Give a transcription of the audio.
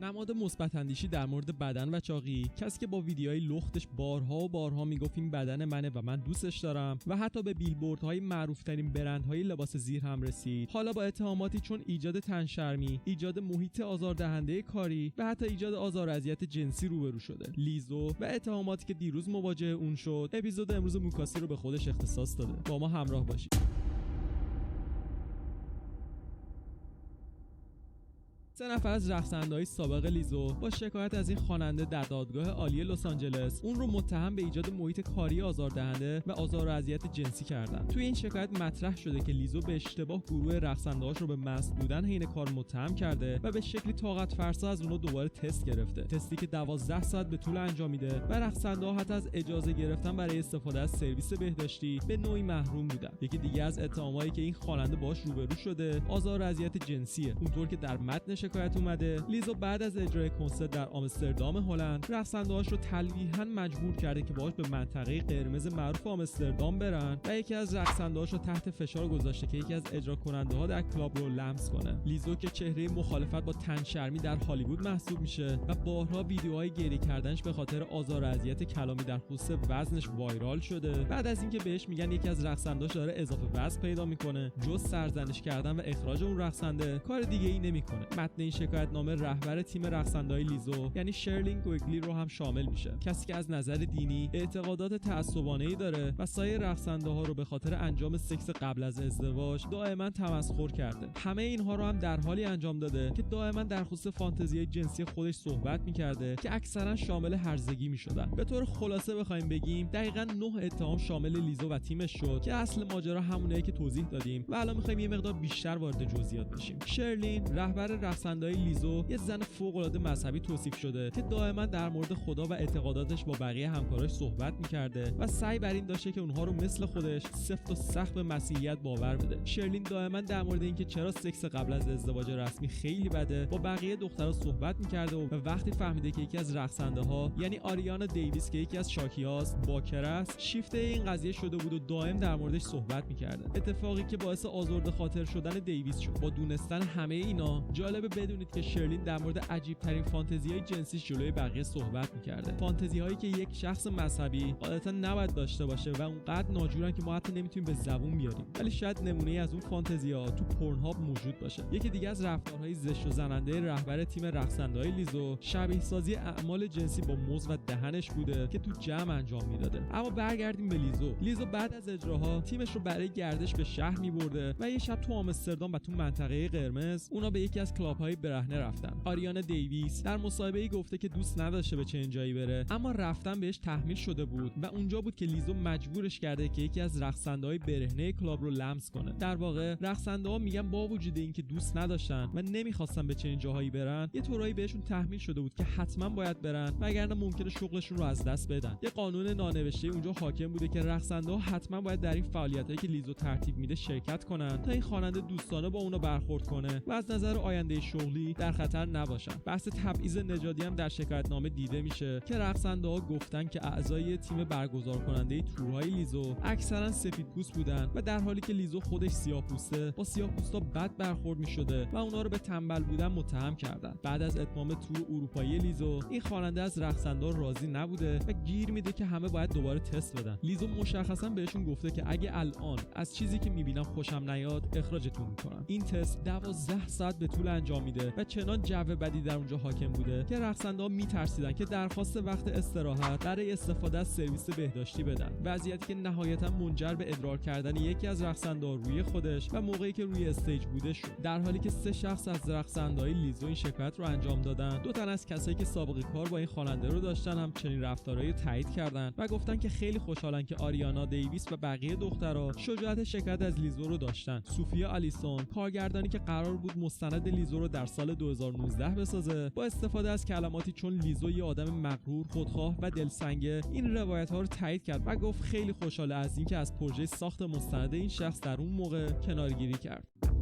نماد مثبت اندیشی در مورد بدن و چاقی، کسی که با ویدیوهای لختش بارها و بارها میگفت این بدن منه و من دوستش دارم و حتی به بیلبوردهای معروفترین برندهای لباس زیر هم رسید، حالا با اتهاماتی چون ایجاد تنشرمی، ایجاد محیط آزاردهنده کاری و حتی ایجاد آزار و اذیت جنسی روبرو شده. لیزو و اتهاماتی که دیروز مواجه اون شد، اپیزود امروز موکاسی رو به خودش اختصاص داده. با ما همراه باشید. سه نفر از رقصنده‌های سابق لیزو با شکایت از این خواننده در دادگاه عالی لس آنجلس اون رو متهم به ایجاد محیط کاری آزاردهنده و آزار و اذیت جنسی کردن. توی این شکایت مطرح شده که لیزو به اشتباه گروه رقصنده‌هاش رو به مست بودن حین کار متهم کرده و به شکلی طاقت فرسا از اونها دوباره تست گرفته. تستی که 12 ساعت به طول انجامیده و رقصنده‌ها حتی از اجازه گرفتن برای استفاده از سرویس بهداشتی به نوعی محروم بودن. یکی دیگه از اتهامایی که این خواننده باهاش روبرو شده، آزار و اذیت جنسیه. اونطور که در متن شکایت اومده، لیزو بعد از اجرای کنسرت در آمستردام هلند رقصنده‌هاش رو تلویحاً مجبور کرده که باهاش به منطقه قرمز معروف آمستردام برن و یکی از رقصنده‌هاش رو تحت فشار گذاشته که یکی از اجرا کننده‌ها در کلاب رو لمس کنه. لیزو که چهره مخالفت با تنشرمی در هالیوود محسوب میشه و بارها ویدیوهای گریه کردنش به خاطر آزار و اذیت کلامی در خصوص وزنش وایرال شده. بعد از اینکه بهش میگن یکی از رقصنده‌هاش داره اضافه وزن پیدا میکنه، جز سرزنش کردن و اخراج اون رقصنده کار دیگه‌ای نمیکنه. متن این شکایتنامه رهبر تیم رقصنده‌های لیزو یعنی شرلین گوگلی رو هم شامل میشه، کسی که از نظر دینی اعتقادات تعصبانه‌ای داره و سایر رقصنده‌ها رو به خاطر انجام سکس قبل از ازدواج دائما تمسخر کرده. همه اینها رو هم در حالی انجام داده که دائما در خصوص فانتزی‌های جنسی خودش صحبت می‌کرده که اکثرا شامل هرزگی می‌شدن. به طور خلاصه بخوایم بگیم دقیقاً 9 اتهام شامل لیزو و تیمش شد که اصل ماجرا همونیه که توضیح دادیم و الان می‌خوایم یه مقدار بیشتر وارد جزئیات بشیم. شرلین رهبر رقصنده‌های لیزو یه زن فوق‌العاده مذهبی توصیف شده که دائما در مورد خدا و اعتقاداتش با بقیه همکاراش صحبت می‌کرده و سعی بر این داشته که اونها رو مثل خودش سفت و سخت به مسیحیت باور بده. شرلین دائما در مورد اینکه چرا سکس قبل از ازدواج رسمی خیلی بده با بقیه دخترها صحبت می‌کرده و وقتی فهمیده که یکی از رقصنده‌ها یعنی آریانا دیویس که یکی از شاکی‌هاست باکر است، شیفته این قضیه شده بود و دائم در موردش صحبت می‌کرده. اتفاقی که باعث آزرده خاطر شدن دیویس شد. با دونستن همه اینا جالبه بدونید که شرلین در مورد عجیب ترین فانتزی‌های جنسیش جلوی بقیه صحبت می‌کرده. فانتزی‌هایی که یک شخص مذهبی غالباً نباید داشته باشه و اونقدر ناجورن که ما حتی نمیتونیم به زبون بیاریم. ولی شاید نمونه‌ای از اون فانتزی‌ها تو پورنهاب موجود باشه. یکی دیگه از رفتارهای زشت و زننده رهبر تیم رقصنده‌های لیزو شبیه سازی اعمال جنسی با موز و دهنش بوده که تو جمع انجام میداده. اما برگردیم به لیزو بعد از اجراها تیمش رو برای گردش به شهر می‌برده و یه شب تو آمستردام و تو منطقه قرمز اونا به یکی از کلاب‌های برهنه رفتن. آریانا دیویس در مصاحبه‌ای گفته که دوست نداشته به چنین جایی بره، اما رفتن بهش تحمیل شده بود و اونجا بود که لیزو مجبورش کرده که یکی از رقصنده‌های برهنه کلاب رو لمس کنه. در واقع رقصنده‌ها میگن با وجود اینکه دوست نداشتن و نمیخواستن به چنین جاهایی برن، یه طورایی بهشون تحمیل شده بود که حتما باید برن وگرنه ممکنه شغلشون رو از دست بدن. یه قانون نانوشته اونجا حاکم بوده که رقصنده‌ها حتما باید در این فعالیتایی که لیزو ترتیب میده شرکت کنن تا این خواننده دوستانه با اونا برخورد کنه و از نظر آینده شغلی در خطر نباشن. بحث تبعیض نژادی هم در شکایتنامه دیده میشه که رقصنده‌ها گفتن که اعضای تیم برگزار کننده تورهای لیزو اکثرا سفیدپوست بودن و در حالی که لیزو خودش سیاه‌پوسته با سیاه‌پوستا بد برخورد میشده و اونا رو به تنبل بودن متهم کردن. بعد از اتمام تور اروپایی لیزو این خواننده از رقصنده‌ها راضی نبوده و گیر میده که همه باید دوباره تست بدن. لیزو مشخصا بهشون گفته که اگه الان از چیزی که میبینم خوشم نیاد اخراجتون میکنم. این تست 12 ساعت به طول انجام میده و چنان جو بدی در اونجا حاکم بوده که رقصنده‌ها میترسیدن که درخواست وقت استراحت برای استفاده از سرویس بهداشتی بدن. وضعیتی که نهایتا منجر به ادرار کردن یکی از رقصنده‌ها روی خودش و موقعی که روی استیج بوده شد. در حالی که 3 شخص از رقصنده‌های لیزو این شکایت رو انجام دادن، 2 تن از کسایی که سابقه کار با این خواننده رو داشتن هم چنین رفتارهایی رو تایید کردن و گفتن که خیلی خوشحالن که آریانا دیویس و بقیه دخترها شجاعت شکایت از لیزو رو داشتن. سوفیا آلیسون کارگردانی که قرار بود مستند لیزو رو در سال 2019 بسازه، با استفاده از کلماتی چون لیزو یه آدم مغرور، خودخواه و دلسنگه این روایت‌ها رو تایید کرد و گفت خیلی خوشحال از اینکه از پروژه ساخت مستند این شخص در اون موقع کنارگیری کرد.